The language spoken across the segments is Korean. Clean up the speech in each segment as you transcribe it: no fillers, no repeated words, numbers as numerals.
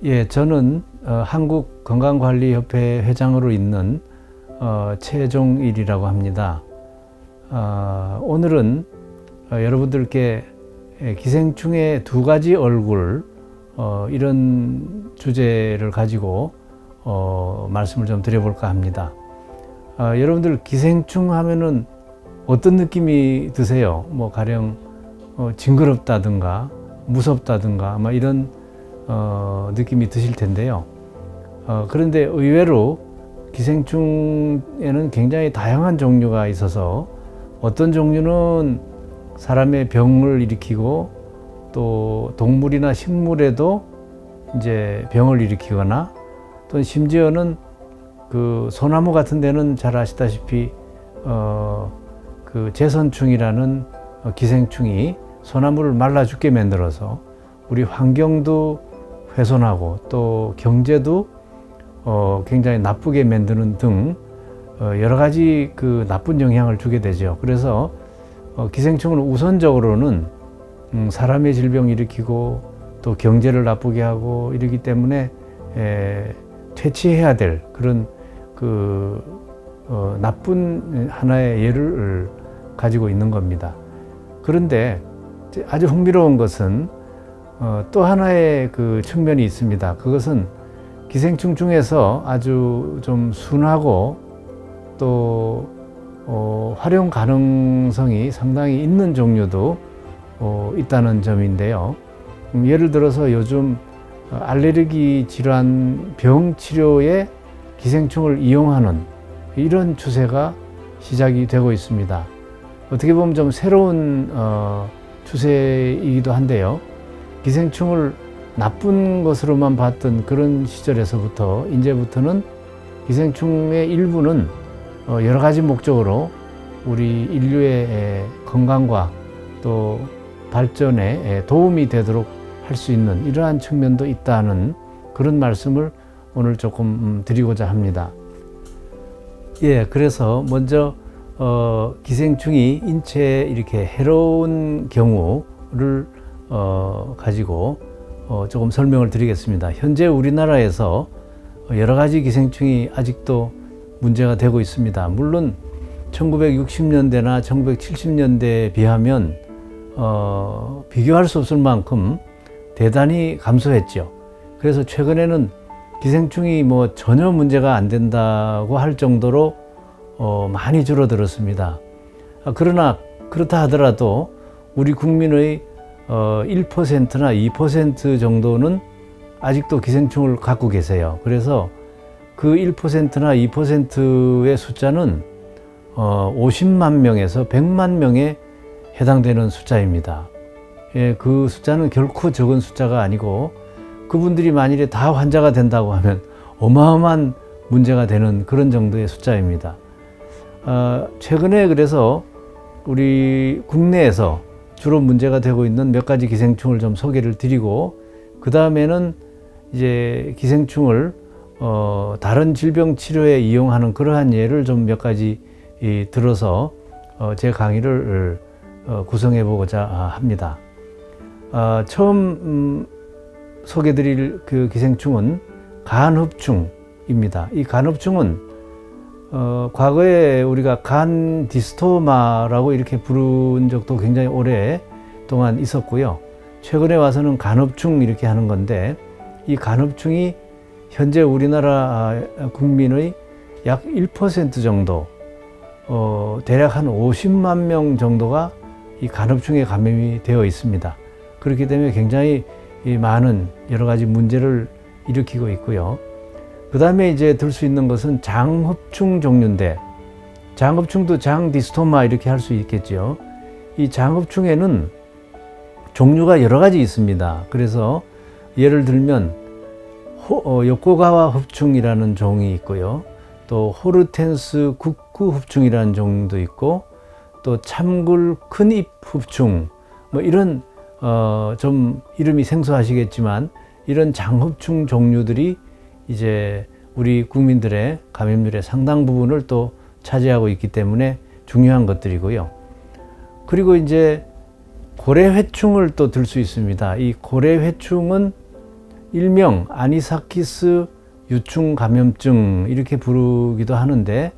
예, 저는 한국건강관리협회 회장으로 있는 최종일이라고 합니다. 오늘은 여러분들께 기생충의 두 가지 얼굴 이런 주제를 가지고 말씀을 좀 드려볼까 합니다. 여러분들 기생충 하면은 어떤 느낌이 드세요? 뭐 가령 징그럽다든가 무섭다든가 아마 이런 느낌이 드실 텐데요. 그런데 의외로 기생충에는 굉장히 다양한 종류가 있어서 어떤 종류는 사람의 병을 일으키고 또 동물이나 식물에도 이제 병을 일으키거나 또 심지어는 그 소나무 같은 데는 잘 아시다시피 그 제선충이라는 기생충이 소나무를 말라 죽게 만들어서 우리 환경도 훼손하고 또 경제도 굉장히 나쁘게 만드는 등 여러 가지 그 나쁜 영향을 주게 되죠. 그래서 기생충은 우선적으로는 사람의 질병을 일으키고 또 경제를 나쁘게 하고 이러기 때문에 퇴치해야 될 그런 그 나쁜 하나의 예를 가지고 있는 겁니다. 그런데 아주 흥미로운 것은 또 하나의 그 측면이 있습니다. 그것은 기생충 중에서 아주 좀 순하고 또 활용 가능성이 상당히 있는 종류도 있다는 점인데요. 예를 들어서 요즘 알레르기 질환 병 치료에 기생충을 이용하는 이런 추세가 시작이 되고 있습니다. 어떻게 보면 좀 새로운 추세이기도 한데요. 기생충을 나쁜 것으로만 봤던 그런 시절에서부터 이제부터는 기생충의 일부는 여러 가지 목적으로 우리 인류의 건강과 또 발전에 도움이 되도록 할 수 있는 이러한 측면도 있다는 그런 말씀을 오늘 조금 드리고자 합니다. 예, 그래서 먼저 기생충이 인체에 이렇게 해로운 경우를 가지고 조금 설명을 드리겠습니다. 현재 우리나라에서 여러 가지 기생충이 아직도 문제가 되고 있습니다. 물론 1960년대나 1970년대에 비하면 비교할 수 없을 만큼 대단히 감소했죠. 그래서 최근에는 기생충이 뭐 전혀 문제가 안 된다고 할 정도로 많이 줄어들었습니다. 그러나 그렇다 하더라도 우리 국민의 1%나 2% 정도는 아직도 기생충을 갖고 계세요. 그래서 그 1%나 2%의 숫자는 50만 명에서 100만 명에 해당되는 숫자입니다. 예, 그 숫자는 결코 적은 숫자가 아니고 그분들이 만일에 다 환자가 된다고 하면 어마어마한 문제가 되는 그런 정도의 숫자입니다. 최근에 그래서 우리 국내에서 주로 문제가 되고 있는 몇 가지 기생충을 좀 소개를 드리고 그 다음에는 이제 기생충을 다른 질병 치료에 이용하는 그러한 예를 좀 몇 가지 들어서 제 강의를 구성해 보고자 합니다. 처음 소개드릴 그 기생충은 간흡충입니다. 이 간흡충은 과거에 우리가 간 디스토마라고 이렇게 부른 적도 굉장히 오랫동안 있었고요. 최근에 와서는 간흡충 이렇게 하는 건데 이 간흡충이 현재 우리나라 국민의 약 1% 정도 대략 한 50만 명 정도가 이 간흡충에 감염이 되어 있습니다. 그렇기 때문에 굉장히 많은 여러 가지 문제를 일으키고 있고요. 그 다음에 이제 들 수 있는 것은 장흡충 종류인데 장흡충도 장 디스토마 이렇게 할 수 있겠죠. 이 장흡충에는 종류가 여러 가지 있습니다. 그래서 예를 들면 요코가와 흡충이라는 종이 있고요. 또 호르텐스 국구 흡충이라는 종도 있고 또 참굴 큰잎 흡충 뭐 이런 좀 이름이 생소하시겠지만 이런 장흡충 종류들이 이제 우리 국민들의 감염률의 상당 부분을 또 차지하고 있기 때문에 중요한 것들이고요. 그리고 이제 고래회충을 또 들 수 있습니다. 이 고래회충은 일명 아니사키스 유충 감염증 이렇게 부르기도 하는데,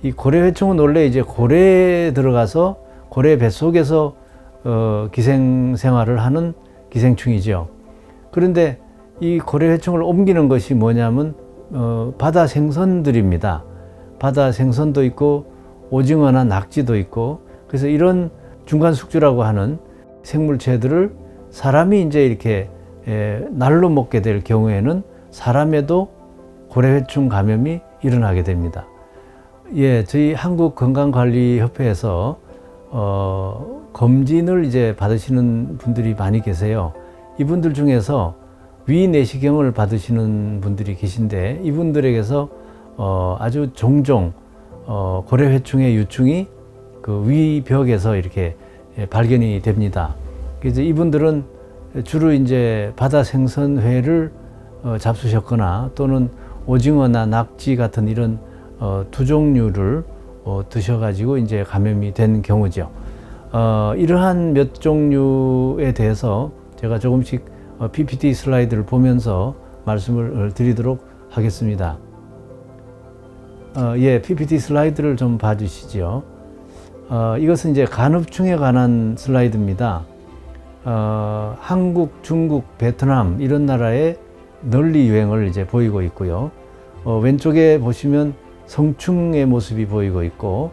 이 고래회충은 원래 이제 고래에 들어가서 고래 뱃속에서 기생 생활을 하는 기생충이죠. 그런데 이 고래회충을 옮기는 것이 뭐냐면 바다 생선들입니다. 바다 생선도 있고 오징어나 낙지도 있고, 그래서 이런 중간숙주라고 하는 생물체들을 사람이 이제 이렇게 날로 먹게 될 경우에는 사람에도 고래회충 감염이 일어나게 됩니다. 예, 저희 한국건강관리협회에서 검진을 이제 받으시는 분들이 많이 계세요. 이분들 중에서 위내시경을 받으시는 분들이 계신데, 이분들에게서 아주 종종 고래회충의 유충이 그 위벽에서 이렇게 발견이 됩니다. 그래서 이분들은 주로 이제 바다 생선회를 잡수셨거나 또는 오징어나 낙지 같은 이런 두 종류를 드셔가지고 이제 감염이 된 경우죠. 이러한 몇 종류에 대해서 제가 조금씩 PPT 슬라이드를 보면서 말씀을 드리도록 하겠습니다. 예, PPT 슬라이드를 좀 봐주시죠. 이것은 이제 간흡충에 관한 슬라이드입니다. 한국, 중국, 베트남 이런 나라에 널리 유행을 이제 보이고 있고요. 왼쪽에 보시면 성충의 모습이 보이고 있고,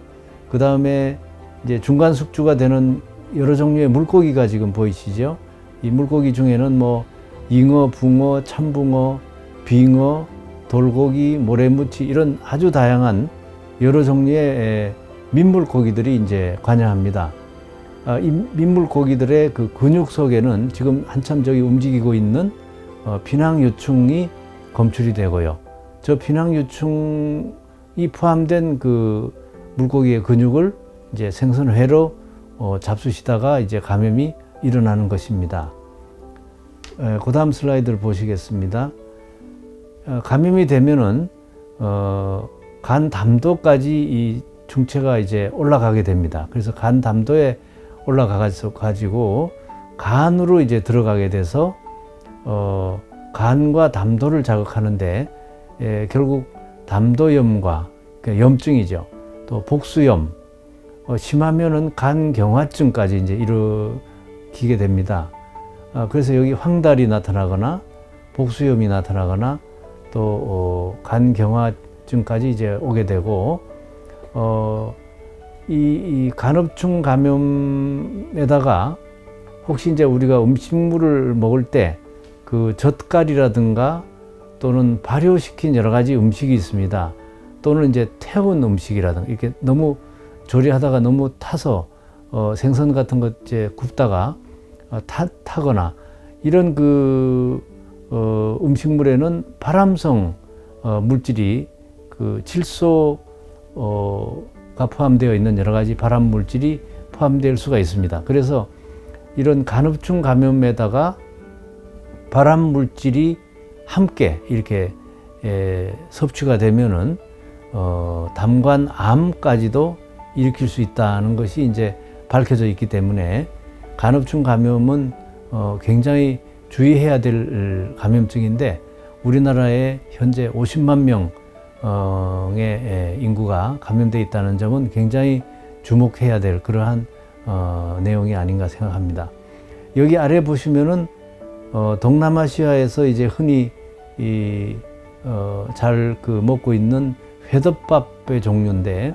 그 다음에 이제 중간 숙주가 되는 여러 종류의 물고기가 지금 보이시죠? 이 물고기 중에는 뭐 잉어, 붕어, 참붕어, 빙어, 돌고기, 모래무치 이런 아주 다양한 여러 종류의 민물고기들이 이제 관여합니다. 이 민물고기들의 그 근육 속에는 지금 한참 저기 움직이고 있는 비낭유충이 검출이 되고요. 저 비낭유충이 포함된 그 물고기의 근육을 이제 생선회로 잡수시다가 이제 감염이 일어나는 것입니다. 그 다음 슬라이드를 보시겠습니다. 감염이 되면은 간 담도까지 이 중체가 이제 올라가게 됩니다. 그래서 간 담도에 올라가가지고 간으로 이제 들어가게 돼서 간과 담도를 자극하는데 결국 담도염과 염증이죠. 또 복수염, 심하면은 간경화증까지 이제 일으키게 됩니다. 그래서 여기 황달이 나타나거나 복수염이 나타나거나 또 간경화증까지 이제 오게 되고, 이 간흡충 감염에다가 혹시 이제 우리가 음식물을 먹을 때 그 젓갈이라든가 또는 발효시킨 여러 가지 음식이 있습니다. 또는 이제 태운 음식이라든가 이렇게 너무 조리하다가 너무 타서 생선 같은 것 이제 굽다가 타거나 이런 그 음식물에는 발암성 물질이 그 질소가 포함되어 있는 여러 가지 발암 물질이 포함될 수가 있습니다. 그래서 이런 간흡충 감염에다가 발암 물질이 함께 이렇게 섭취가 되면은 담관암까지도 일으킬 수 있다는 것이 이제 밝혀져 있기 때문에 간흡충 감염은 굉장히 주의해야 될 감염증인데, 우리나라에 현재 50만 명의 인구가 감염되어 있다는 점은 굉장히 주목해야 될 그러한 내용이 아닌가 생각합니다. 여기 아래 보시면은 동남아시아에서 이제 흔히 잘 먹고 있는 회덮밥의 종류인데,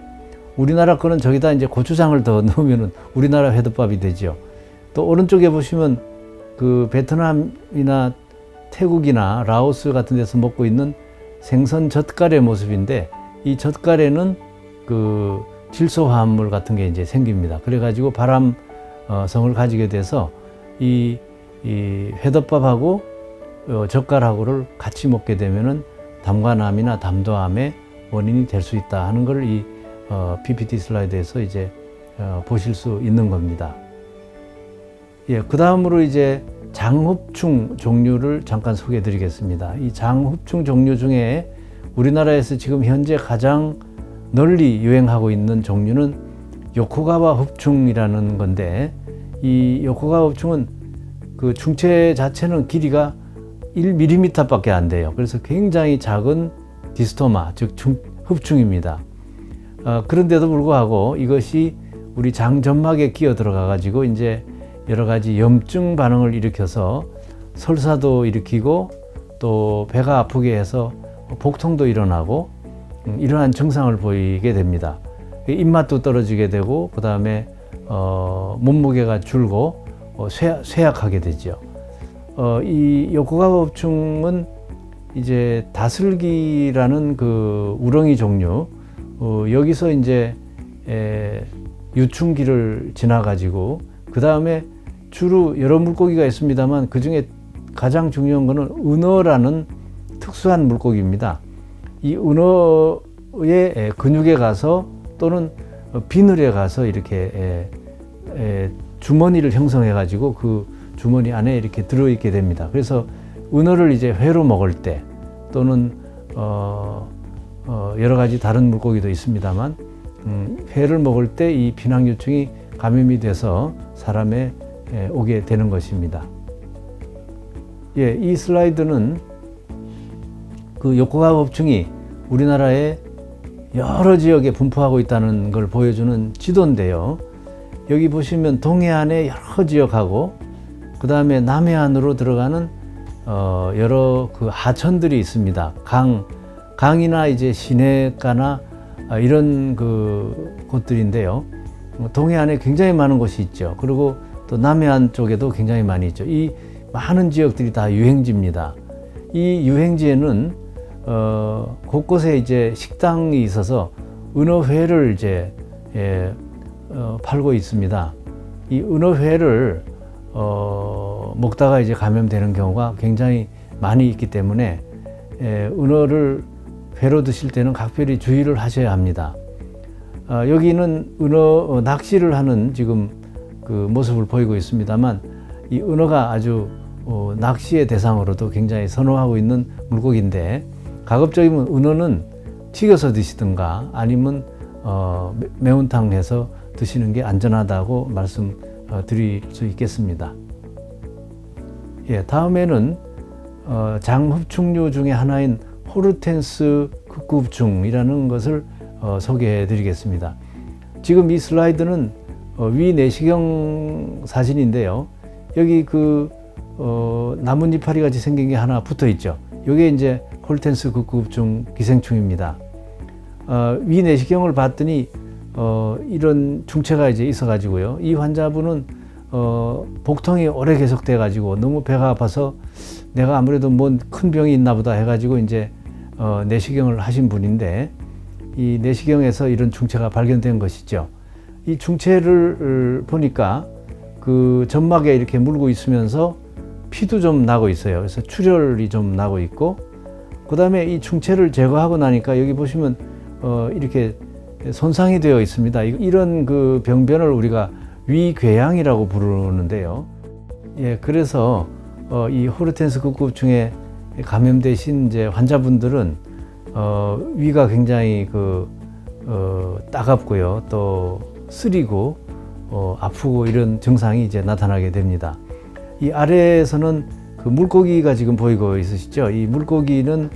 우리나라 거는 저기다 이제 고추장을 더 넣으면은 우리나라 회덮밥이 되죠. 또 오른쪽에 보시면 그 베트남이나 태국이나 라오스 같은 데서 먹고 있는 생선 젓갈의 모습인데, 이 젓갈에는 그 질소 화합물 같은 게 이제 생깁니다. 그래가지고 발암성을 가지게 돼서 이 회덮밥하고 젓갈하고를 같이 먹게 되면은 담관암이나 담도암의 원인이 될 수 있다 하는 걸 이 PPT 슬라이드에서 이제 보실 수 있는 겁니다. 예, 그 다음으로 이제 장흡충 종류를 잠깐 소개해 드리겠습니다. 이 장흡충 종류 중에 우리나라에서 지금 현재 가장 널리 유행하고 있는 종류는 요코가와 흡충이라는 건데, 이 요코가와 흡충은 그 중체 자체는 길이가 1mm밖에 안 돼요. 그래서 굉장히 작은 디스토마, 즉 흡충입니다. 그런데도 불구하고 이것이 우리 장 점막에 끼어 들어가 가지고 이제 여러 가지 염증 반응을 일으켜서 설사도 일으키고 또 배가 아프게 해서 복통도 일어나고 이러한 증상을 보이게 됩니다. 입맛도 떨어지게 되고 그 다음에 몸무게가 줄고 쇠약하게 되죠. 이 요코가와흡충은 이제 다슬기라는 그 우렁이 종류 여기서 이제 유충기를 지나 가지고 그 다음에 주로 여러 물고기가 있습니다만 그 중에 가장 중요한 것은 은어라는 특수한 물고기입니다. 이 은어의 근육에 가서 또는 비늘에 가서 이렇게 주머니를 형성해 가지고 그 주머니 안에 이렇게 들어있게 됩니다. 그래서 은어를 이제 회로 먹을 때 또는 여러 가지 다른 물고기도 있습니다만 회를 먹을 때 이 비낭유충이 감염이 돼서 사람에 오게 되는 것입니다. 예, 이 슬라이드는 그 요코가와흡충이 우리나라의 여러 지역에 분포하고 있다는 걸 보여주는 지도인데요. 여기 보시면 동해안의 여러 지역하고 그 다음에 남해안으로 들어가는 여러 그 하천들이 있습니다. 강이나 이제 시내가나 이런 그 곳들인데요. 동해안에 굉장히 많은 곳이 있죠. 그리고 또 남해안 쪽에도 굉장히 많이 있죠. 이 많은 지역들이 다 유행지입니다. 이 유행지에는 곳곳에 이제 식당이 있어서 은어회를 이제 팔고 있습니다. 이 은어회를 먹다가 이제 감염되는 경우가 굉장히 많이 있기 때문에 은어를 회로 드실 때는 각별히 주의를 하셔야 합니다. 여기는 은어 낚시를 하는 지금 그 모습을 보이고 있습니다만 이 은어가 아주 낚시의 대상으로도 굉장히 선호하고 있는 물고기인데 가급적이면 은어는 튀겨서 드시든가 아니면 매운탕 해서 드시는 게 안전하다고 말씀드릴 수 있겠습니다. 예, 다음에는 장흡충류 중에 하나인 호르텐스 극구흡충이라는 것을 소개해 드리겠습니다. 지금 이 슬라이드는 위 내시경 사진인데요. 여기 그 나뭇 이파리 같이 생긴 게 하나 붙어 있죠. 이게 이제 호르텐스 극구흡충 기생충입니다. 위 내시경을 봤더니 이런 중체가 이제 있어 가지고요. 이 환자분은 복통이 오래 계속돼 가지고 너무 배가 아파서 내가 아무래도 뭔 큰 병이 있나 보다 해 가지고 이제 내시경을 하신 분인데 이 내시경에서 이런 중체가 발견된 것이죠. 이 중체를 보니까 그 점막에 이렇게 물고 있으면서 피도 좀 나고 있어요. 그래서 출혈이 좀 나고 있고 그 다음에 이 중체를 제거하고 나니까 여기 보시면 이렇게 손상이 되어 있습니다. 이런 그 병변을 우리가 위궤양이라고 부르는데요. 예, 그래서 이 호르텐스 극구흡충에 감염되신 이제 환자분들은 위가 굉장히 따갑고요, 또 쓰리고 아프고 이런 증상이 이제 나타나게 됩니다. 이 아래에서는 그 물고기가 지금 보이고 있으시죠? 이 물고기는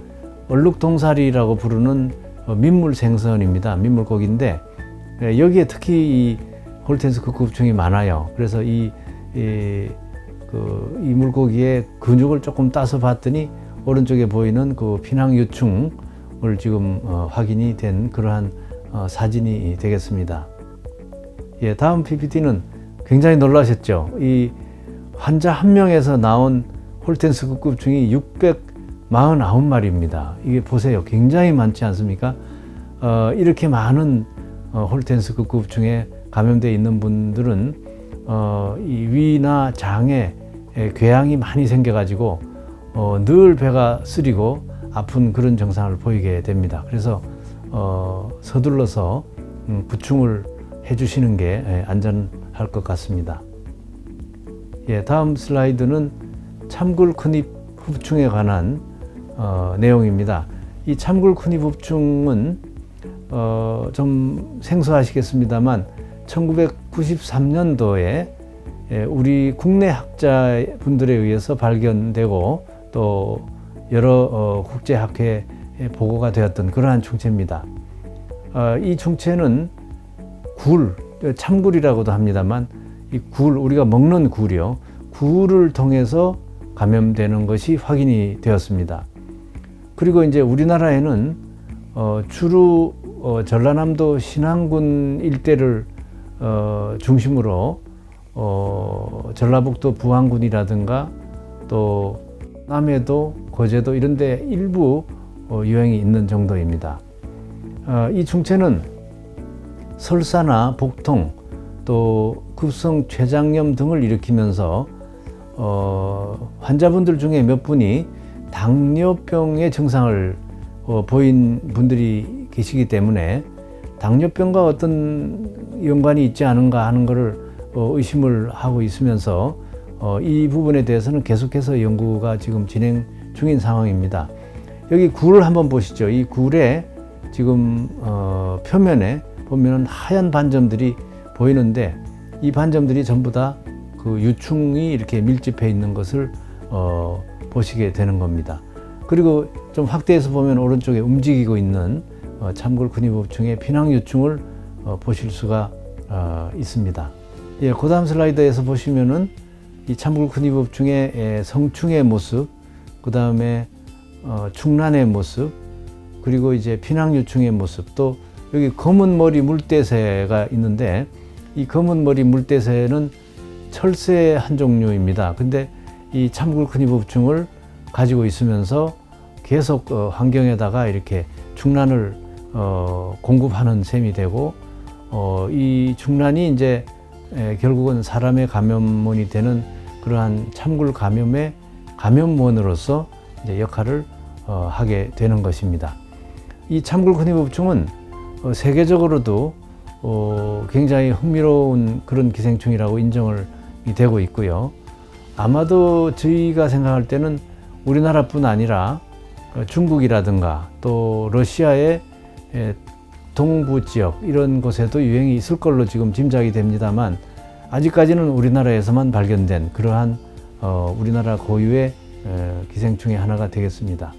얼룩동사리라고 부르는 민물 생선입니다. 민물고기인데 여기에 특히 이 호르텐스 극구흡충이 많아요. 그래서 이 물고기의 근육을 조금 따서 봤더니 오른쪽에 보이는 그 피낭유충을 지금 확인이 된 그러한 사진이 되겠습니다. 예, 다음 PPT는 굉장히 놀라셨죠? 이 환자 한 명에서 나온 호르텐스 극구흡충이 649마리입니다. 이게 보세요. 굉장히 많지 않습니까? 이렇게 많은 호르텐스 극구흡충에 감염되어 있는 분들은 이 위나 장에 궤양이 많이 생겨가지고 늘 배가 쓰리고 아픈 그런 증상을 보이게 됩니다. 그래서 서둘러서 구충을 해주시는 게 안전할 것 같습니다. 예, 다음 슬라이드는 참굴크닙 흡충에 관한 내용입니다. 이 참굴크닙 흡충은 좀 생소하시겠습니다만 1993년도에 우리 국내 학자분들에 의해서 발견되고 또 여러 국제학회에 보고가 되었던 그러한 충체입니다. 이 충체는 굴, 참굴이라고도 합니다만 이 굴, 우리가 먹는 굴이요. 굴을 통해서 감염되는 것이 확인이 되었습니다. 그리고 이제 우리나라에는 주로 전라남도 신안군 일대를 중심으로 전라북도 부안군이라든가 또 남해도, 거제도 이런 데 일부 유행이 있는 정도입니다. 이 충체는 설사나 복통, 또 급성 췌장염 등을 일으키면서 환자분들 중에 몇 분이 당뇨병의 증상을 보인 분들이 계시기 때문에 당뇨병과 어떤 연관이 있지 않은가 하는 것을 의심을 하고 있으면서 이 부분에 대해서는 계속해서 연구가 지금 진행 중인 상황입니다. 여기 굴을 한번 보시죠. 이 굴에 지금 표면에 보면 하얀 반점들이 보이는데 이 반점들이 전부 다 그 유충이 이렇게 밀집해 있는 것을 보시게 되는 겁니다. 그리고 좀 확대해서 보면 오른쪽에 움직이고 있는 참굴 근위부충의 피낭유충을 보실 수가 있습니다. 예, 그 다음 슬라이드에서 보시면은 이 참굴 근위부충의 성충의 모습, 그 다음에 충란의 모습, 그리고 이제 피낭유충의 모습, 또 여기 검은 머리 물대새가 있는데 이 검은 머리 물대새는 철새의 한 종류입니다. 근데 이 참굴 근위부충을 가지고 있으면서 계속 환경에다가 이렇게 충란을 공급하는 셈이 되고 이 충란이 이제 결국은 사람의 감염원이 되는 그러한 참굴 감염의 감염원으로서 이제 역할을 하게 되는 것입니다. 이 참굴 근위부충은 세계적으로도 굉장히 흥미로운 그런 기생충이라고 인정을 되고 있고요. 아마도 저희가 생각할 때는 우리나라뿐 아니라 중국이라든가 또 러시아의 동부 지역 이런 곳에도 유행이 있을 걸로 지금 짐작이 됩니다만 아직까지는 우리나라에서만 발견된 그러한 우리나라 고유의 기생충의 하나가 되겠습니다.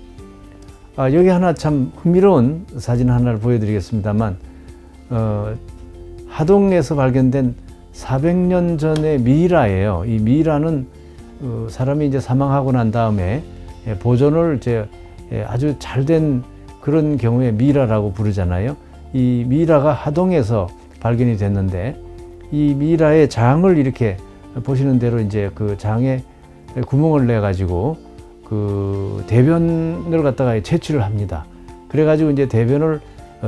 여기 하나 참 흥미로운 사진 하나를 보여드리겠습니다만 하동에서 발견된 400년 전의 미이라예요. 이 미이라는 사람이 이제 사망하고 난 다음에 보존을 이제 아주 잘된 그런 경우에 미이라라고 부르잖아요. 이 미이라가 하동에서 발견이 됐는데 이 미이라의 장을 이렇게 보시는 대로 이제 그 장에 구멍을 내 가지고 그 대변을 갖다가 채취를 합니다. 그래 가지고 이제 대변을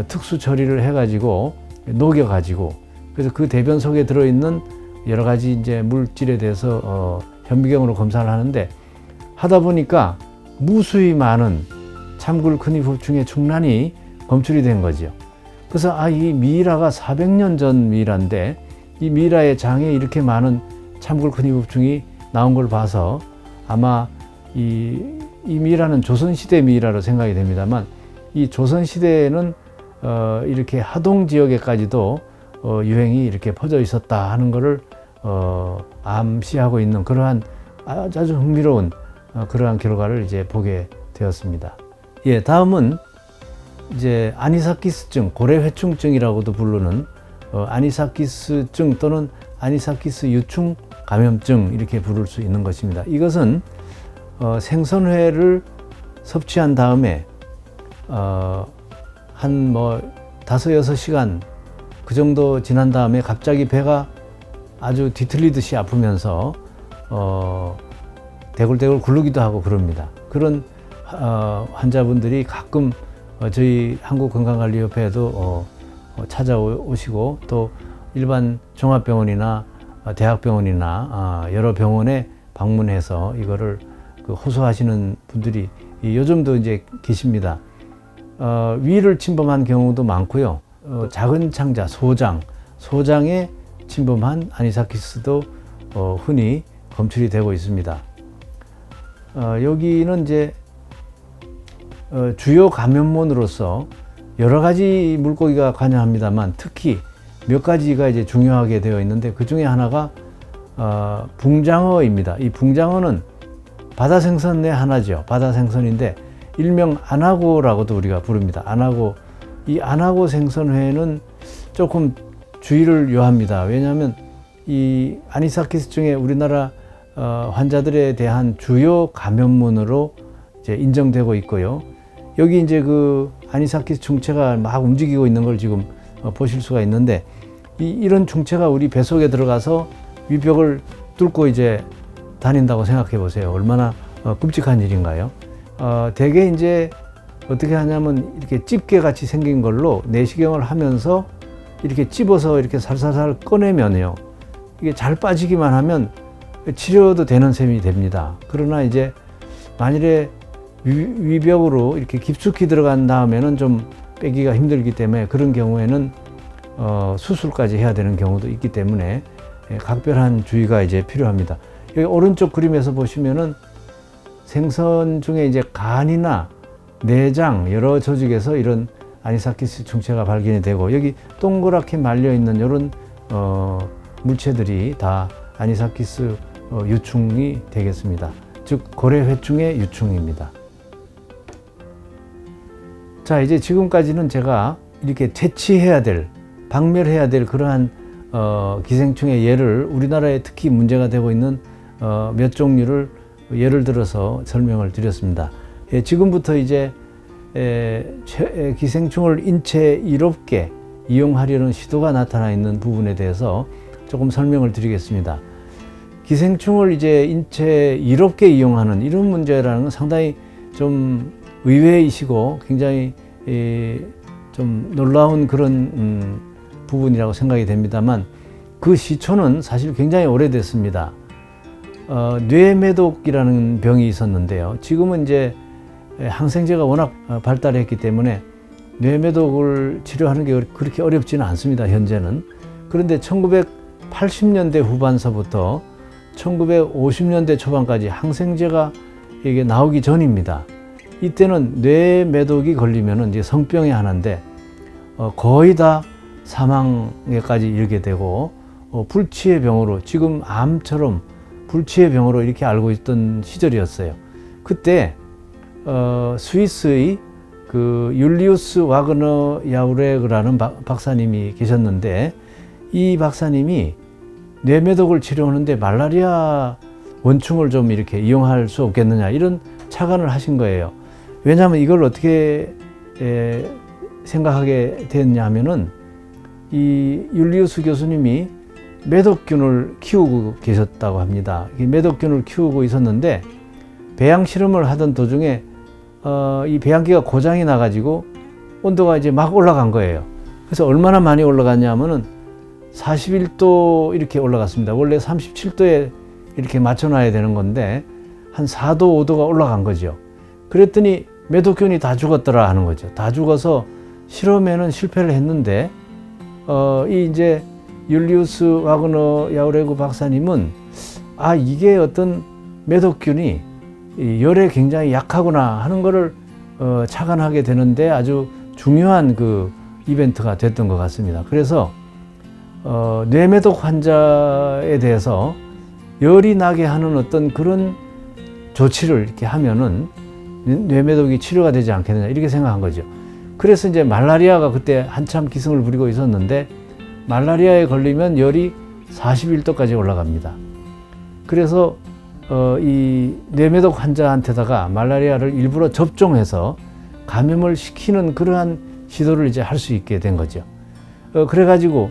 특수 처리를 해 가지고 녹여 가지고 그래서 그 대변 속에 들어있는 여러 가지 이제 물질에 대해서 현미경으로 검사를 하는데 하다 보니까 무수히 많은 참굴 근위부충의 충란이 검출이 된 거죠. 그래서 이 미이라가 400년 전 미이라인데 이 미이라의 장에 이렇게 많은 참굴 근위부충이 나온 걸 봐서 아마 이 미이라는 조선시대 미이라로 생각이 됩니다만 이 조선시대에는 이렇게 하동 지역에까지도 유행이 이렇게 퍼져 있었다 하는 것을 암시하고 있는 그러한 아주 흥미로운 그러한 결과를 이제 보게 되었습니다. 예, 다음은 이제 아니사키스증, 고래회충증이라고도 부르는 아니사키스증 또는 아니사키스 유충 감염증 이렇게 부를 수 있는 것입니다. 이것은 생선회를 섭취한 다음에 한 5-6시간 그 정도 지난 다음에 갑자기 배가 아주 뒤틀리듯이 아프면서 대굴대굴 굴르기도 하고 그럽니다. 그런 환자분들이 가끔 저희 한국건강관리협회에도 찾아오시고 또 일반 종합병원이나 대학병원이나 여러 병원에 방문해서 이거를 호소하시는 분들이 요즘도 이제 계십니다. 위를 침범한 경우도 많고요. 작은 창자, 소장에 침범한 아니사키스도 흔히 검출이 되고 있습니다. 여기는 이제 주요 감염원으로서 여러 가지 물고기가 관여합니다만 특히 몇 가지가 이제 중요하게 되어 있는데 그 중에 하나가 붕장어입니다. 이 붕장어는 바다 생선의 하나죠. 바다 생선인데 일명 아나고라고도 우리가 부릅니다. 아나고. 이 아나고 생선회는 조금 주의를 요합니다. 왜냐하면 이 아니사키스증에 우리나라 환자들에 대한 주요 감염문으로 이제 인정되고 있고요. 여기 이제 그 아니사키스 중체가 막 움직이고 있는 걸 지금 보실 수가 있는데 이런 중체가 우리 배 속에 들어가서 위벽을 뚫고 이제 다닌다고 생각해 보세요. 얼마나 끔찍한 일인가요? 대개 이제 어떻게 하냐면 이렇게 집게 같이 생긴 걸로 내시경을 하면서 이렇게 찝어서 이렇게 살살살 꺼내면요. 이게 잘 빠지기만 하면 치료도 되는 셈이 됩니다. 그러나 이제 만일에 위벽으로 이렇게 깊숙이 들어간 다음에는 좀 빼기가 힘들기 때문에 그런 경우에는 수술까지 해야 되는 경우도 있기 때문에 각별한 주의가 이제 필요합니다. 여기 오른쪽 그림에서 보시면은 생선 중에 이제 간이나 내장 여러 조직에서 이런 아니사키스 중체가 발견이 되고 여기 동그랗게 말려 있는 이런 물체들이 다 아니사키스 유충이 되겠습니다. 즉 고래회충의 유충입니다. 자, 이제 지금까지는 제가 이렇게 퇴치해야 될, 박멸해야 될 그러한 기생충의 예를 우리나라에 특히 문제가 되고 있는 몇 종류를 예를 들어서 설명을 드렸습니다. 지금부터 이제 기생충을 인체에 이롭게 이용하려는 시도가 나타나 있는 부분에 대해서 조금 설명을 드리겠습니다. 기생충을 이제 인체에 이롭게 이용하는 이런 문제라는 건 상당히 좀 의외이시고 굉장히 좀 놀라운 그런 부분이라고 생각이 됩니다만 그 시초는 사실 굉장히 오래됐습니다. 뇌매독이라는 병이 있었는데요. 지금은 이제 항생제가 워낙 발달했기 때문에 뇌매독을 치료하는 게 그렇게 어렵지는 않습니다. 현재는. 그런데 1980년대 후반서부터 1950년대 초반까지 항생제가 이게 나오기 전입니다. 이때는 뇌매독이 걸리면은 이제 성병의 하나인데 거의 다 사망에까지 이르게 되고 불치의 병으로 지금 암처럼 불치의 병으로 이렇게 알고 있던 시절이었어요. 그때 스위스의 그 율리우스 와그너 야우레그라는 박사님이 계셨는데 이 박사님이 뇌매독을 치료하는데 말라리아 원충을 좀 이렇게 이용할 수 없겠느냐 이런 착안을 하신 거예요. 왜냐하면 이걸 어떻게 생각하게 됐냐 하면은 이 율리우스 교수님이 매독균을 키우고 계셨다고 합니다. 매독균을 키우고 있었는데 배양 실험을 하던 도중에 이 배양기가 고장이 나가지고 온도가 이제 막 올라간 거예요. 그래서 얼마나 많이 올라갔냐 하면은 41도 이렇게 올라갔습니다. 원래 37도에 이렇게 맞춰놔야 되는 건데 한 4도, 5도가 올라간 거죠. 그랬더니 매독균이 다 죽었더라 하는 거죠. 다 죽어서 실험에는 실패를 했는데 이 이제 율리우스 와그너 야우레그 박사님은 이게 어떤 매독균이 열에 굉장히 약하구나 하는 거를 착안하게 되는데 아주 중요한 그 이벤트가 됐던 것 같습니다. 그래서 뇌매독 환자에 대해서 열이 나게 하는 어떤 그런 조치를 이렇게 하면은 뇌매독이 치료가 되지 않겠느냐 이렇게 생각한 거죠. 그래서 이제 말라리아가 그때 한참 기승을 부리고 있었는데 말라리아에 걸리면 열이 41도까지 올라갑니다. 그래서 이 뇌매독 환자한테다가 말라리아를 일부러 접종해서 감염을 시키는 그러한 시도를 이제 할 수 있게 된 거죠. 그래가지고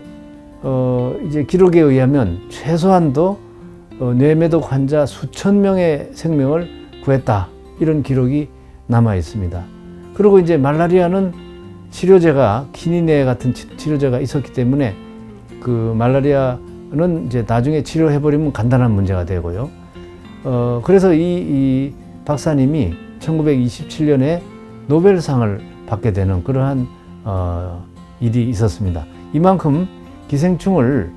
이제 기록에 의하면 최소한도 뇌매독 환자 수천 명의 생명을 구했다 이런 기록이 남아 있습니다. 그리고 이제 말라리아는 치료제가 키니네 같은 치료제가 있었기 때문에 그 말라리아는 이제 나중에 치료해버리면 간단한 문제가 되고요. 그래서 이 박사님이 1927년에 노벨상을 받게 되는 그러한 일이 있었습니다. 이만큼 기생충을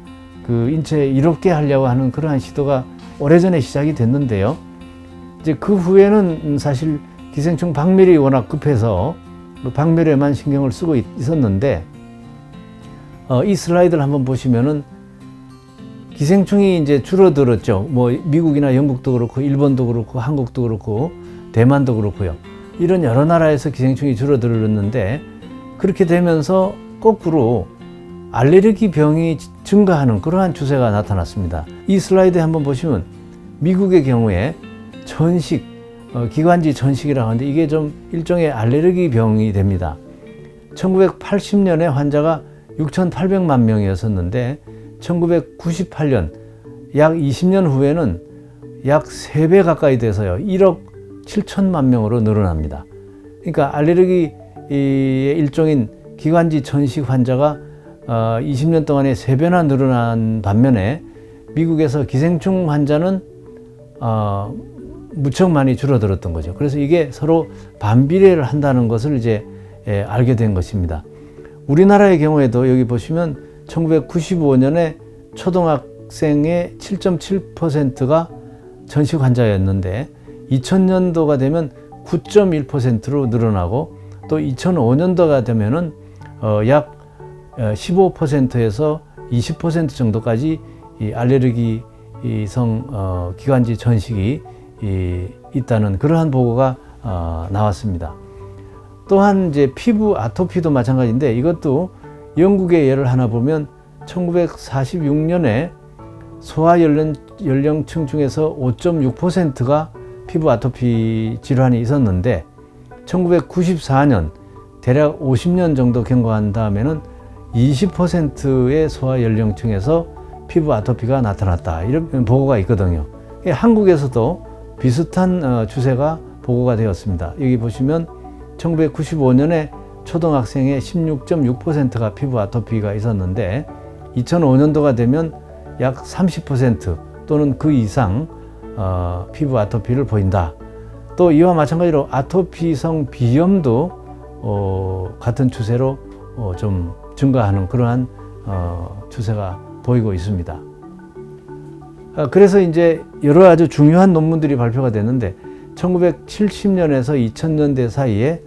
그 인체에 이롭게 하려고 하는 그러한 시도가 오래전에 시작이 됐는데요. 이제 그 후에는 사실 기생충 박멸이 워낙 급해서 박멸에만 신경을 쓰고 있었는데 이 슬라이드를 한번 보시면은 기생충이 이제 줄어들었죠. 뭐 미국이나 영국도 그렇고 일본도 그렇고 한국도 그렇고 대만도 그렇고요. 이런 여러 나라에서 기생충이 줄어들었는데 그렇게 되면서 거꾸로 알레르기 병이 증가하는 그러한 추세가 나타났습니다. 이 슬라이드에 한번 보시면 미국의 경우에 전식, 기관지 전식이라고 하는데 이게 좀 일종의 알레르기 병이 됩니다. 1980년에 환자가 6,800만 명이었었는데 1998년 약 20년 후에는 약 3배 가까이 돼서요. 1억 7천만 명으로 늘어납니다. 그러니까 알레르기의 일종인 기관지 전식 환자가 20년 동안에 3배나 늘어난 반면에 미국에서 기생충 환자는 무척 많이 줄어들었던 거죠. 그래서 이게 서로 반비례를 한다는 것을 이제 알게 된 것입니다. 우리나라의 경우에도 여기 보시면 1995년에 초등학생의 7.7%가 전식 환자였는데 2000년도가 되면 9.1%로 늘어나고 또 2005년도가 되면은 약 15%에서 20% 정도까지 이 알레르기성 기관지 전식이 있다는 그러한 보고가 나왔습니다. 또한 이제 피부 아토피도 마찬가지인데 이것도 영국의 예를 하나 보면 1946년에 소아 연령층 중에서 5.6%가 피부 아토피 질환이 있었는데 1994년 대략 50년 정도 경과한 다음에는 20%의 소아 연령층에서 피부 아토피가 나타났다 이런 보고가 있거든요. 한국에서도 비슷한 추세가 보고가 되었습니다. 여기 보시면 1995년에 초등학생의 16.6%가 피부 아토피가 있었는데 2005년도가 되면 약 30% 또는 그 이상 피부 아토피를 보인다. 또 이와 마찬가지로 아토피성 비염도 같은 추세로 좀 증가하는 그러한 추세가 보이고 있습니다. 그래서 이제 여러 아주 중요한 논문들이 발표가 됐는데 1970년에서 2000년대 사이에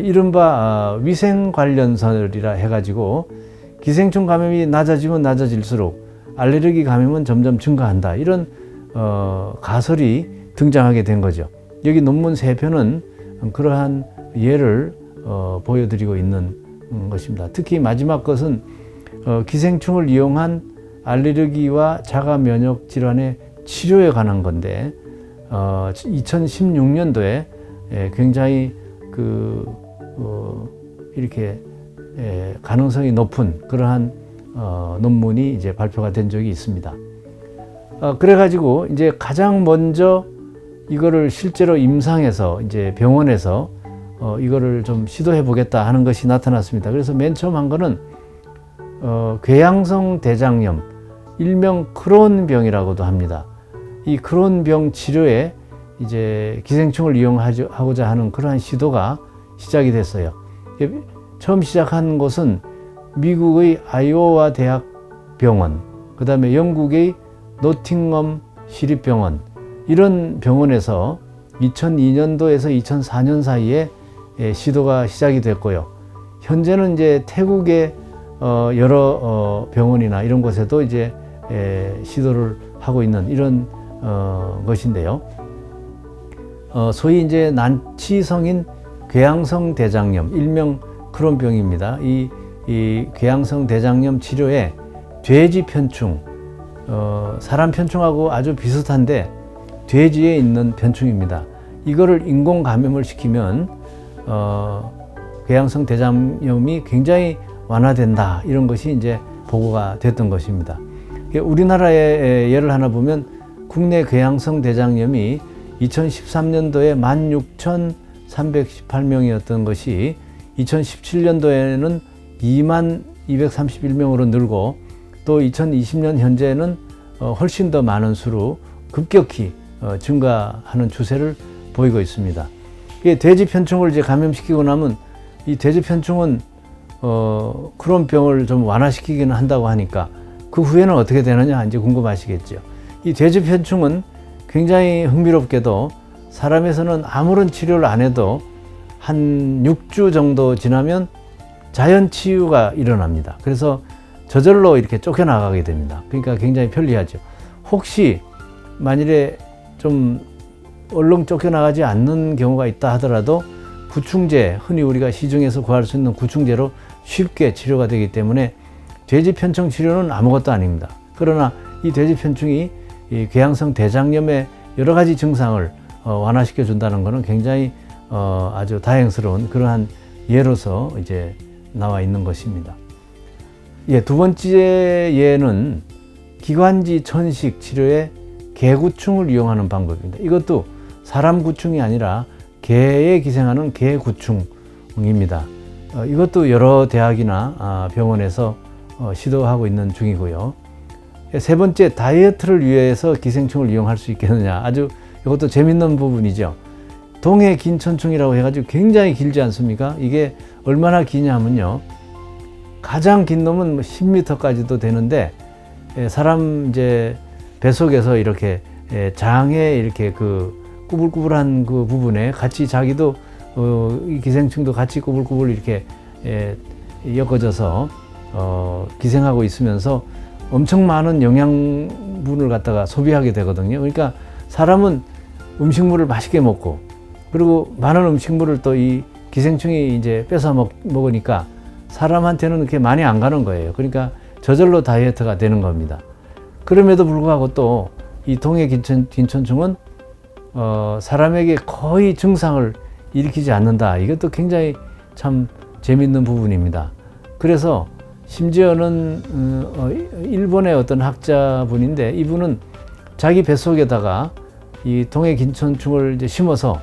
이른바 위생 관련설이라 해가지고 기생충 감염이 낮아지면 낮아질수록 알레르기 감염은 점점 증가한다 이런 가설이 등장하게 된 거죠. 여기 논문 3편은 그러한 예를 보여드리고 있는 것입니다. 특히 마지막 것은 기생충을 이용한 알레르기와 자가 면역 질환의 치료에 관한 건데 2016년도에 굉장히 이렇게 가능성이 높은 그러한 논문이 이제 발표가 된 적이 있습니다. 그래가지고 이제 가장 먼저 이거를 실제로 임상에서 이제 병원에서 이거를 좀 시도해 보겠다 하는 것이 나타났습니다. 그래서 맨 처음 한 거는 궤양성 대장염, 일명 크론병이라고도 합니다. 이 크론병 치료에 이제 기생충을 이용하고자 하는 그러한 시도가 시작이 됐어요. 처음 시작한 곳은 미국의 아이오와 대학 병원, 그 다음에 영국의 노팅엄 시립병원, 이런 병원에서 2002년도에서 2004년 사이에 시도가 시작이 됐고요. 현재는 이제 태국의 여러 병원이나 이런 곳에도 이제 시도를 하고 있는 이런 것인데요. 소위 이제 난치성인 궤양성 대장염, 일명 크론병입니다. 이 궤양성 대장염 치료에 돼지 편충, 사람 편충하고 아주 비슷한데 돼지에 있는 편충입니다. 이거를 인공 감염을 시키면 궤양성 대장염이 굉장히 완화된다 이런 것이 이제 보고가 됐던 것입니다. 우리나라의 예를 하나 보면 국내 궤양성 대장염이 2013년도에 16,318명이었던 것이 2017년도에는 22,231명으로 늘고 또 2020년 현재는 훨씬 더 많은 수로 급격히 증가하는 추세를 보이고 있습니다. 돼지 편충을 이제 감염시키고 나면 이 돼지 편충은 크론병을 좀 완화시키기는 한다고 하니까 그 후에는 어떻게 되느냐 이제 궁금하시겠죠. 이 돼지 편충은 굉장히 흥미롭게도 사람에서는 아무런 치료를 안 해도 한 6주 정도 지나면 자연 치유가 일어납니다. 그래서 저절로 이렇게 쫓겨나가게 됩니다. 그러니까 굉장히 편리하죠. 혹시 만일에 좀 얼렁 쫓겨나가지 않는 경우가 있다 하더라도 구충제, 흔히 우리가 시중에서 구할 수 있는 구충제로 쉽게 치료가 되기 때문에 돼지 편충 치료는 아무것도 아닙니다. 그러나 이 돼지 편충이 이 궤양성 대장염의 여러 가지 증상을 완화시켜 준다는 것은 굉장히 아주 다행스러운 그러한 예로서 이제 나와 있는 것입니다. 예, 두 번째 예는 기관지 천식 치료에 개구충을 이용하는 방법입니다. 이것도 사람 구충이 아니라 개에 기생하는 개구충입니다. 이것도 여러 대학이나 병원에서 시도하고 있는 중이고요. 세 번째, 다이어트를 위해서 기생충을 이용할 수 있겠느냐. 아주 이것도 재밌는 부분이죠. 동해 긴천충이라고 해가지고 굉장히 길지 않습니까? 이게 얼마나 기냐면요. 가장 긴 놈은 10m까지도 되는데 사람 이제 뱃속에서 이렇게 장에 이렇게 그 꾸불꾸불한 그 부분에 같이 자기도 이 기생충도 같이 꾸불꾸불 이렇게 엮어져서 기생하고 있으면서 엄청 많은 영양분을 갖다가 소비하게 되거든요. 그러니까 사람은 음식물을 맛있게 먹고 그리고 많은 음식물을 또 이 기생충이 이제 뺏어 먹으니까 사람한테는 그렇게 많이 안 가는 거예요. 그러니까 저절로 다이어트가 되는 겁니다. 그럼에도 불구하고 또 이 동해 긴천충은 사람에게 거의 증상을 일으키지 않는다. 이것도 굉장히 참 재밌는 부분입니다. 그래서 심지어는 일본의 어떤 학자분인데 이분은 자기 뱃속에다가 이 동해 긴천충을 이제 심어서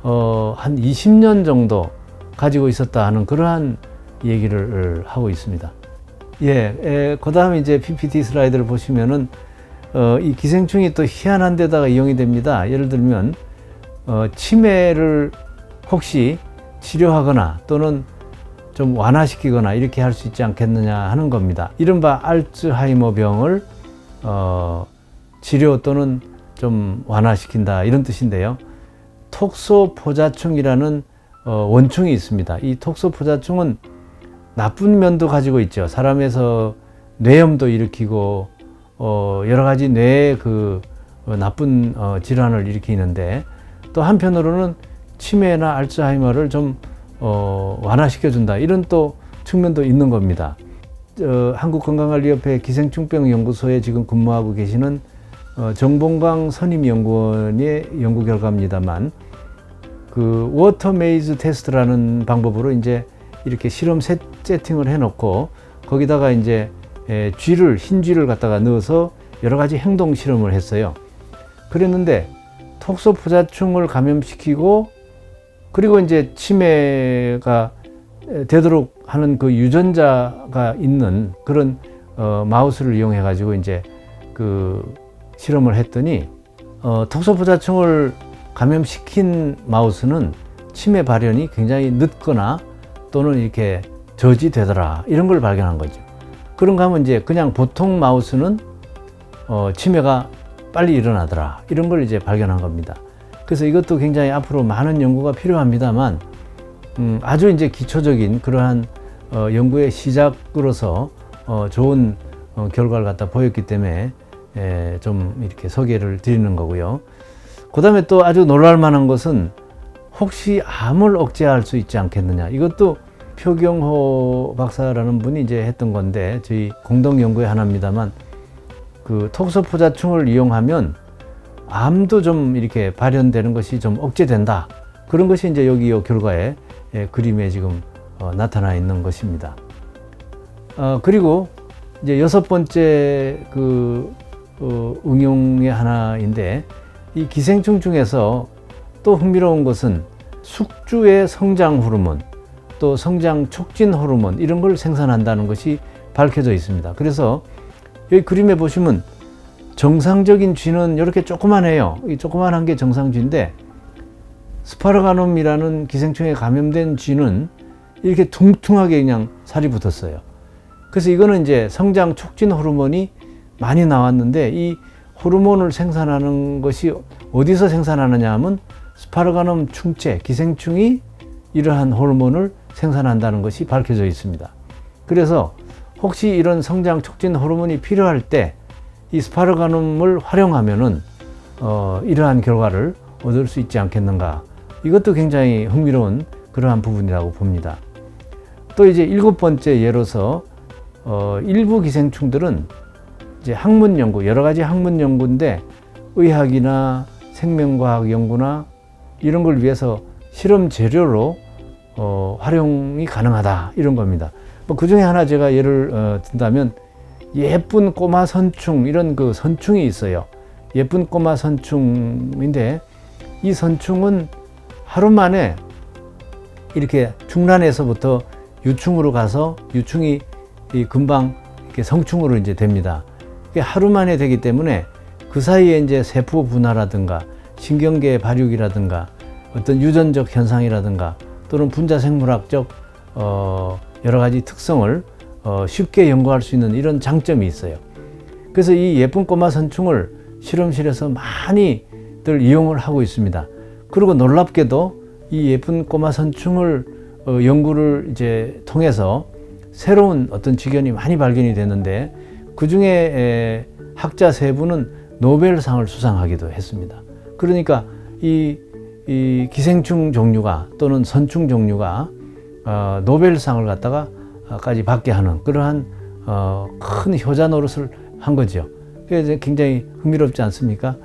한 20년 정도 가지고 있었다 하는 그러한 얘기를 하고 있습니다. 예, 그 다음에 이제 PPT 슬라이드를 보시면은 이 기생충이 또 희한한 데다가 이용이 됩니다. 예를 들면 치매를 혹시 치료하거나 또는 좀 완화시키거나 이렇게 할 수 있지 않겠느냐 하는 겁니다. 이른바 알츠하이머 병을 치료 또는 좀 완화시킨다 이런 뜻인데요. 톡소포자충이라는 원충이 있습니다. 이 톡소포자충은 나쁜 면도 가지고 있죠. 사람에서 뇌염도 일으키고 여러 가지 뇌의 그 나쁜 질환을 일으키는데 또 한편으로는 치매나 알츠하이머를 좀 완화시켜준다 이런 또 측면도 있는 겁니다. 한국건강관리협회 기생충병연구소에 지금 근무하고 계시는 정봉광 선임연구원의 연구 결과입니다만 그 워터 메이즈 테스트라는 방법으로 이제 이렇게 실험 세팅을 해놓고 거기다가 이제 흰 쥐를 갖다가 넣어서 여러 가지 행동 실험을 했어요. 그랬는데 톡소포자충을 감염시키고 그리고 이제 치매가 되도록 하는 그 유전자가 있는 그런 마우스를 이용해 가지고 이제 그 실험을 했더니 톡소포자충을 감염시킨 마우스는 치매 발현이 굉장히 늦거나 또는 이렇게 저지되더라 이런 걸 발견한 거죠. 그런가 하면 이제 그냥 보통 마우스는 치매가 빨리 일어나더라 이런 걸 이제 발견한 겁니다. 그래서 이것도 굉장히 앞으로 많은 연구가 필요합니다만 아주 이제 기초적인 그러한 연구의 시작으로서 좋은 결과를 갖다 보였기 때문에 좀 이렇게 소개를 드리는 거고요. 그 다음에 또 아주 놀랄 만한 것은 혹시 암을 억제할 수 있지 않겠느냐. 이것도 표경호 박사라는 분이 이제 했던 건데 저희 공동 연구의 하나입니다만 그 톡소포자충을 이용하면 암도 좀 이렇게 발현되는 것이 좀 억제된다. 그런 것이 이제 여기 이 결과에 그림에 지금 나타나 있는 것입니다. 그리고 이제 여섯 번째 그 응용의 하나인데 이 기생충 중에서 또 흥미로운 것은 숙주의 성장 호르몬 또 성장 촉진 호르몬 이런 걸 생산한다는 것이 밝혀져 있습니다. 그래서 여기 그림에 보시면 정상적인 쥐는 이렇게 조그만해요. 이 조그만한 게 정상쥐인데 스파르가놈이라는 기생충에 감염된 쥐는 이렇게 퉁퉁하게 그냥 살이 붙었어요. 그래서 이거는 이제 성장 촉진 호르몬이 많이 나왔는데 이 호르몬을 생산하는 것이 어디서 생산하느냐 하면 스파르가놈 충체, 기생충이 이러한 호르몬을 생산한다는 것이 밝혀져 있습니다. 그래서 혹시 이런 성장 촉진 호르몬이 필요할 때 이 스파르가눔을 활용하면은 이러한 결과를 얻을 수 있지 않겠는가. 이것도 굉장히 흥미로운 그러한 부분이라고 봅니다. 또 이제 7번째 예로서 일부 기생충들은 이제 학문 연구, 여러 가지 학문 연구인데 의학이나 생명과학 연구나 이런 걸 위해서 실험 재료로 활용이 가능하다 이런 겁니다. 뭐 그 중에 하나 제가 예를 든다면 예쁜 꼬마 선충, 이런 그 선충이 있어요. 예쁜 꼬마 선충인데 이 선충은 하루 만에 이렇게 중란에서부터 유충으로 가서 유충이 금방 이렇게 성충으로 이제 됩니다. 이게 하루 만에 되기 때문에 그 사이에 이제 세포 분화라든가 신경계 발육이라든가 어떤 유전적 현상이라든가 또는 분자 생물학적 여러 가지 특성을 쉽게 연구할 수 있는 이런 장점이 있어요. 그래서 이 예쁜 꼬마 선충을 실험실에서 많이들 이용을 하고 있습니다. 그리고 놀랍게도 이 예쁜 꼬마 선충을 연구를 이제 통해서 새로운 어떤 지견이 많이 발견이 됐는데 그 중에 학자 3분은 노벨상을 수상하기도 했습니다. 그러니까 이 기생충 종류가 또는 선충 종류가 노벨상을 까지 받게 하는 그러한 큰 효자 노릇을 한 거죠. 그래서 굉장히 흥미롭지 않습니까?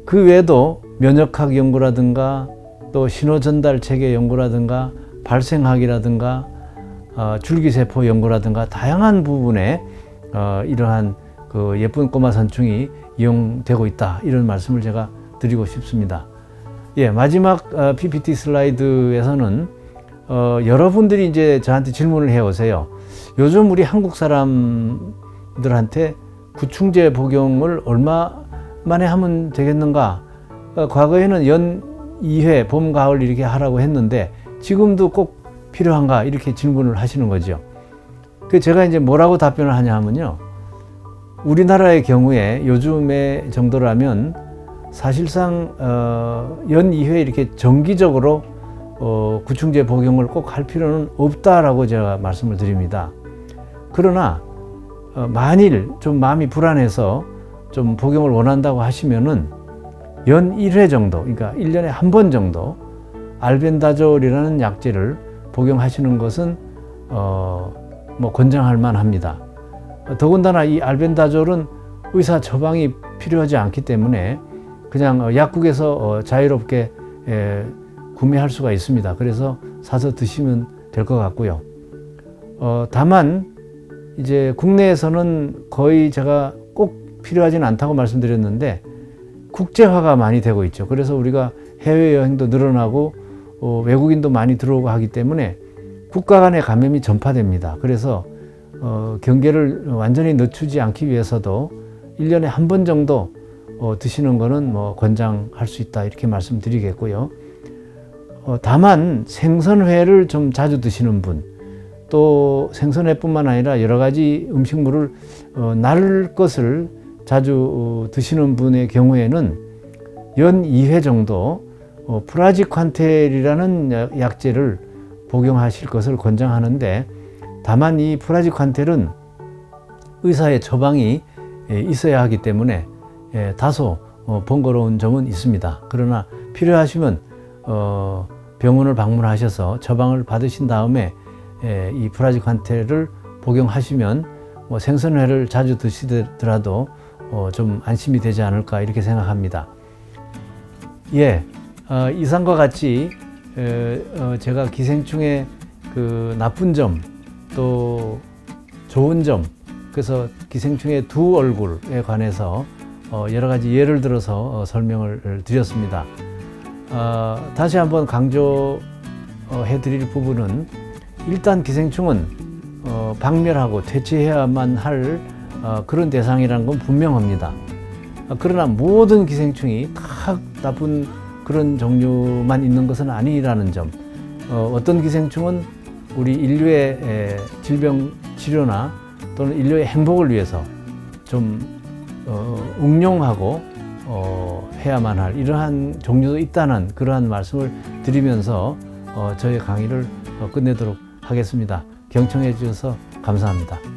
그 외에도 면역학 연구라든가 또 신호전달 체계 연구라든가 발생학이라든가 줄기세포 연구라든가 다양한 부분에 이러한 그 예쁜 꼬마 선충이 이용되고 있다, 이런 말씀을 제가 드리고 싶습니다. 예, 마지막 PPT 슬라이드에서는 여러분들이 이제 저한테 질문을 해 오세요. 요즘 우리 한국 사람들한테 구충제 복용을 얼마 만에 하면 되겠는가? 과거에는 연 2회 봄, 가을 이렇게 하라고 했는데 지금도 꼭 필요한가? 이렇게 질문을 하시는 거죠. 그 제가 이제 뭐라고 답변을 하냐 하면요. 우리나라의 경우에 요즘의 정도라면 사실상 연 2회 이렇게 정기적으로 구충제 복용을 꼭 할 필요는 없다라고 제가 말씀을 드립니다. 그러나 만일 좀 마음이 불안해서 좀 복용을 원한다고 하시면은 연 1회 정도, 그러니까 1년에 한 번 정도 알벤다졸이라는 약제를 복용하시는 것은 뭐 권장할 만합니다. 더군다나 이 알벤다졸은 의사 처방이 필요하지 않기 때문에 그냥 약국에서 자유롭게 구매할 수가 있습니다. 그래서 사서 드시면 될 것 같고요. 다만 이제 국내에서는 거의 제가 꼭 필요하지는 않다고 말씀드렸는데 국제화가 많이 되고 있죠. 그래서 우리가 해외여행도 늘어나고 외국인도 많이 들어오고 하기 때문에 국가 간의 감염이 전파됩니다. 그래서 경계를 완전히 늦추지 않기 위해서도 1년에 한 번 정도 드시는 거는 뭐 권장할 수 있다, 이렇게 말씀드리겠고요. 다만 생선회를 좀 자주 드시는 분, 또 생선회뿐만 아니라 여러 가지 음식물을 날 것을 자주 드시는 분의 경우에는 연 2회 정도 프라지칸텔이라는 약제를 복용하실 것을 권장하는데, 다만 이 프라지칸텔은 의사의 처방이 있어야 하기 때문에 다소 번거로운 점은 있습니다. 그러나 필요하시면 병원을 방문하셔서 처방을 받으신 다음에 이 프라지칸텔을 복용하시면 뭐 생선회를 자주 드시더라도 좀 안심이 되지 않을까, 이렇게 생각합니다. 예, 이상과 같이 제가 기생충의 그 나쁜 점, 또 좋은 점, 그래서 기생충의 두 얼굴에 관해서 여러 가지 예를 들어서 설명을 드렸습니다. 다시 한번 강조해 드릴 부분은, 일단 기생충은 박멸하고 퇴치해야만 할 그런 대상이라는 건 분명합니다. 그러나 모든 기생충이 다 나쁜 그런 종류만 있는 것은 아니라는 점, 어떤 기생충은 우리 인류의 질병 치료나 또는 인류의 행복을 위해서 좀 응용하고 해야만 할 이러한 종류도 있다는 그러한 말씀을 드리면서 저의 강의를 끝내도록 하겠습니다. 경청해 주셔서 감사합니다.